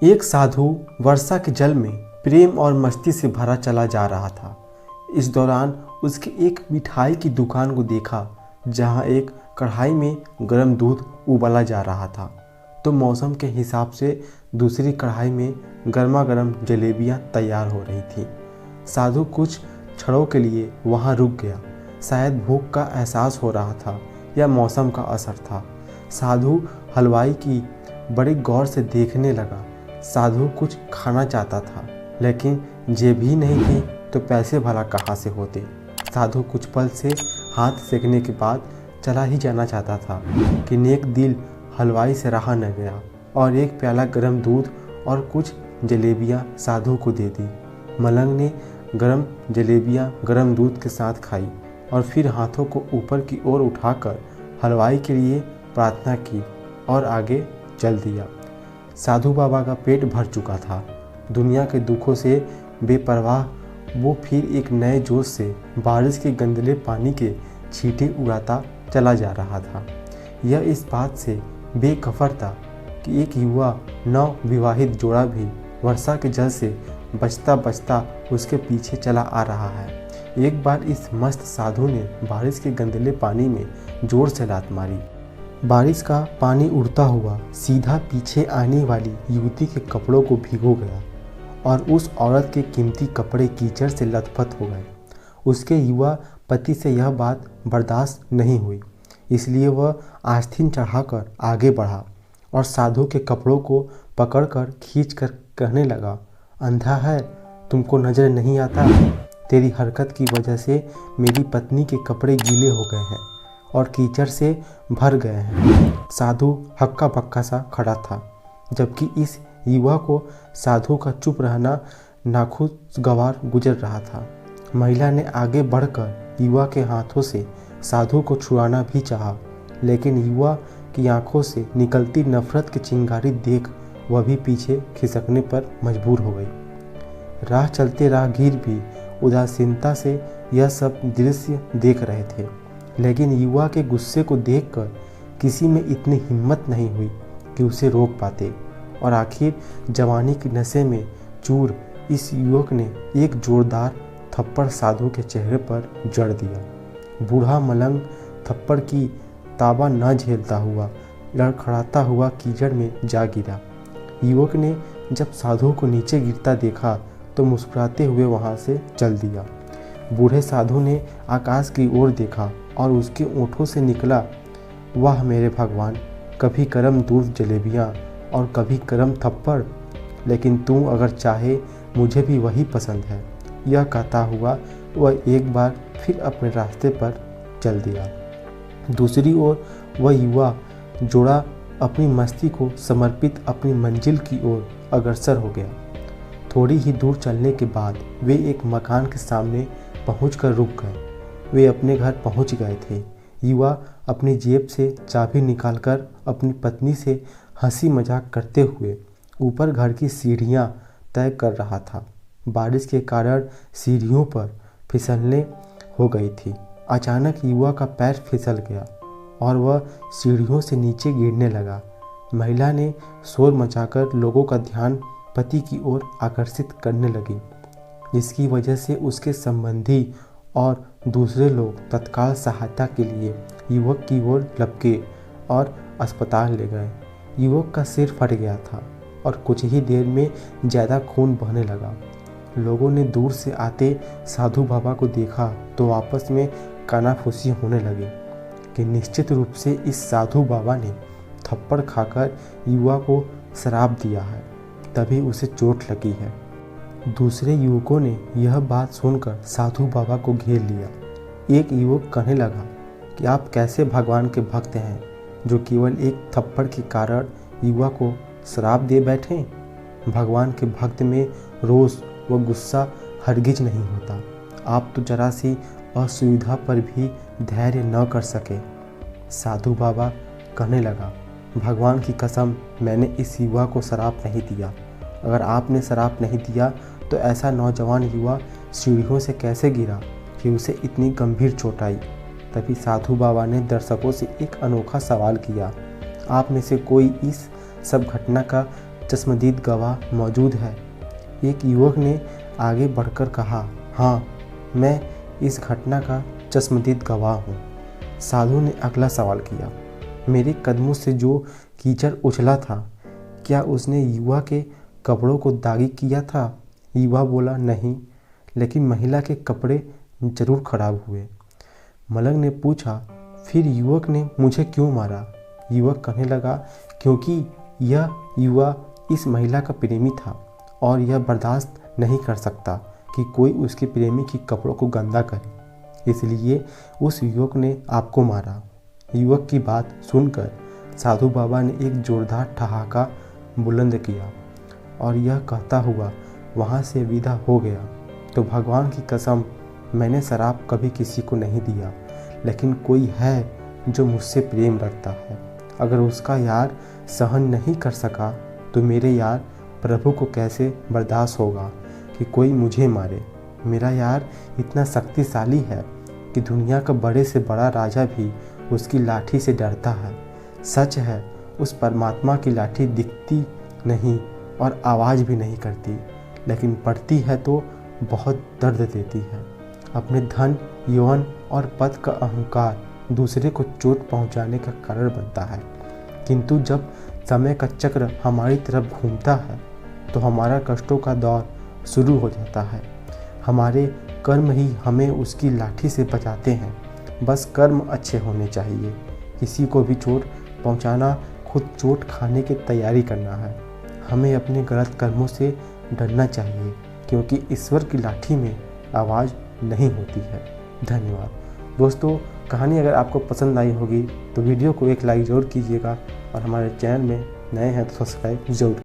एक साधु वर्षा के जल में प्रेम और मस्ती से भरा चला जा रहा था। इस दौरान उसके एक मिठाई की दुकान को देखा जहां एक कढ़ाई में गर्म दूध उबाला जा रहा था, तो मौसम के हिसाब से दूसरी कढ़ाई में गर्मा गर्म जलेबियां तैयार हो रही थी। साधु कुछ क्षणों के लिए वहां रुक गया। शायद भूख का एहसास हो रहा था या मौसम का असर था। साधु हलवाई की बड़े गौर से देखने लगा। साधु कुछ खाना चाहता था, लेकिन जेब ही नहीं थी तो पैसे भला कहाँ से होते। साधु कुछ पल से हाथ सेकने के बाद चला ही जाना चाहता था कि नेक दिल हलवाई से रहा न गया और एक प्याला गर्म दूध और कुछ जलेबियां साधु को दे दी। मलंग ने गर्म जलेबियां गर्म दूध के साथ खाई और फिर हाथों को ऊपर की ओर उठाकर हलवाई के लिए प्रार्थना की और आगे चल दिया। साधु बाबा का पेट भर चुका था। दुनिया के दुखों से बेपरवाह वो फिर एक नए जोश से बारिश के गंदले पानी के छींटे उड़ाता चला जा रहा था। यह इस बात से बेखबर था कि एक युवा नवविवाहित जोड़ा भी वर्षा के जल से बचता बचता उसके पीछे चला आ रहा है। एक बार इस मस्त साधु ने बारिश के गंदले पानी में जोर से लात मारी। बारिश का पानी उड़ता हुआ सीधा पीछे आने वाली युवती के कपड़ों को भिगो गया और उस औरत के कीमती कपड़े कीचड़ से लथपथ हो गए। उसके युवा पति से यह बात बर्दाश्त नहीं हुई, इसलिए वह आस्तीन चढ़ाकर आगे बढ़ा और साधु के कपड़ों को पकड़कर खींचकर कहने लगा, अंधा है, तुमको नजर नहीं आता? तेरी हरकत की वजह से मेरी पत्नी के कपड़े गीले हो गए हैं और कीचड़ से भर गए हैं। साधु हक्का बक्का सा खड़ा था, जबकि इस युवा को साधु का चुप रहना नाखुशगवार गुजर रहा था। महिला ने आगे बढ़कर युवा के हाथों से साधु को छुड़ाना भी चाहा, लेकिन युवा की आंखों से निकलती नफरत की चिंगारी देख वह भी पीछे खिसकने पर मजबूर हो गई। राह चलते राहगीर भी उदासीनता से यह सब दृश्य देख रहे थे, लेकिन युवा के गुस्से को देखकर किसी में इतनी हिम्मत नहीं हुई कि उसे रोक पाते और आखिर जवानी की नशे में चूर इस युवक ने एक जोरदार थप्पड़ साधु के चेहरे पर जड़ दिया। बूढ़ा मलंग थप्पड़ की ताबा न झेलता हुआ लड़खड़ाता हुआ कीचड़ में जा गिरा। युवक ने जब साधु को नीचे गिरता देखा तो मुस्कुराते हुए वहां से चल दिया। बूढ़े साधु ने आकाश की ओर देखा और उसके ओंठों से निकला, वाह मेरे भगवान, कभी गरम दूध जलेबियाँ और कभी गरम थप्पड़, लेकिन तू अगर चाहे मुझे भी वही पसंद है। यह कहता हुआ वह एक बार फिर अपने रास्ते पर चल दिया। दूसरी ओर वह युवा जोड़ा अपनी मस्ती को समर्पित अपनी मंजिल की ओर अग्रसर हो गया। थोड़ी ही दूर चलने के बाद वे एक मकान के सामने पहुंचकर रुक गए। वे अपने घर पहुंच गए थे। युवा अपनी जेब से चाबी निकालकर अपनी पत्नी से हंसी मजाक करते हुए ऊपर घर की सीढ़ियां तय कर रहा था। बारिश के कारण सीढ़ियों पर फिसलने हो गई थी। अचानक युवा का पैर फिसल गया और वह सीढ़ियों से नीचे गिरने लगा। महिला ने शोर मचाकर लोगों का ध्यान पति की ओर आकर्षित करने लगी, जिसकी वजह से उसके संबंधी और दूसरे लोग तत्काल सहायता के लिए युवक की ओर लपके और अस्पताल ले गए। युवक का सिर फट गया था और कुछ ही देर में ज़्यादा खून बहने लगा। लोगों ने दूर से आते साधु बाबा को देखा तो आपस में कानाफूसी होने लगी कि निश्चित रूप से इस साधु बाबा ने थप्पड़ खाकर युवा को शराब दिया है, तभी उसे चोट लगी है। दूसरे युवकों ने यह बात सुनकर साधु बाबा को घेर लिया। एक युवक कहने लगा कि आप कैसे भगवान के भक्त हैं जो केवल एक थप्पड़ के कारण युवा को शराब दे बैठे। भगवान के भक्त में रोष व गुस्सा हरगिज नहीं होता। आप तो जरा सी असुविधा पर भी धैर्य न कर सके। साधु बाबा कहने लगा, भगवान की कसम, मैंने इस युवा को शराब नहीं दिया। अगर आपने शराब नहीं दिया तो ऐसा नौजवान युवा सीढ़ियों से कैसे गिरा कि उसे इतनी गंभीर चोट आई। तभी साधु बाबा ने दर्शकों से एक अनोखा सवाल किया, आप में से कोई इस सब घटना का चश्मदीद गवाह मौजूद है? एक युवक ने आगे बढ़कर कहा, हाँ, मैं इस घटना का चश्मदीद गवाह हूँ। साधु ने अगला सवाल किया, मेरे कदमों से जो कीचड़ उछला था, क्या उसने युवा के कपड़ों को दागी किया था? युवा बोला, नहीं, लेकिन महिला के कपड़े जरूर खराब हुए। मलंग ने पूछा, फिर युवक ने मुझे क्यों मारा? युवक कहने लगा, क्योंकि यह युवा इस महिला का प्रेमी था और यह बर्दाश्त नहीं कर सकता कि कोई उसके प्रेमी के कपड़ों को गंदा करे, इसलिए उस युवक ने आपको मारा। युवक की बात सुनकर साधु बाबा ने एक जोरदार ठहाका बुलंद किया और यह कहता हुआ वहाँ से विदा हो गया। तो भगवान की कसम, मैंने शराब कभी किसी को नहीं दिया, लेकिन कोई है जो मुझसे प्रेम रखता है। अगर उसका यार सहन नहीं कर सका तो मेरे यार प्रभु को कैसे बर्दाश्त होगा कि कोई मुझे मारे। मेरा यार इतना शक्तिशाली है कि दुनिया का बड़े से बड़ा राजा भी उसकी लाठी से डरता है। सच है, उस परमात्मा की लाठी दिखती नहीं और आवाज़ भी नहीं करती, लेकिन पड़ती है तो बहुत दर्द देती है। अपने धन, यौवन और पद का अहंकार दूसरे को चोट पहुंचाने का कारण बनता है, किंतु जब समय का चक्र हमारी तरफ घूमता है तो हमारा कष्टों का दौर शुरू हो जाता है। हमारे कर्म ही हमें उसकी लाठी से बचाते हैं। बस कर्म अच्छे होने चाहिए। किसी को भी चोट पहुंचाना खुद चोट खाने की तैयारी करना है। हमें अपने गलत कर्मों से डरना चाहिए, क्योंकि ईश्वर की लाठी में आवाज़ नहीं होती है। धन्यवाद दोस्तों। कहानी अगर आपको पसंद आई होगी तो वीडियो को एक लाइक ज़रूर कीजिएगा और हमारे चैनल में नए हैं तो सब्सक्राइब जरूर।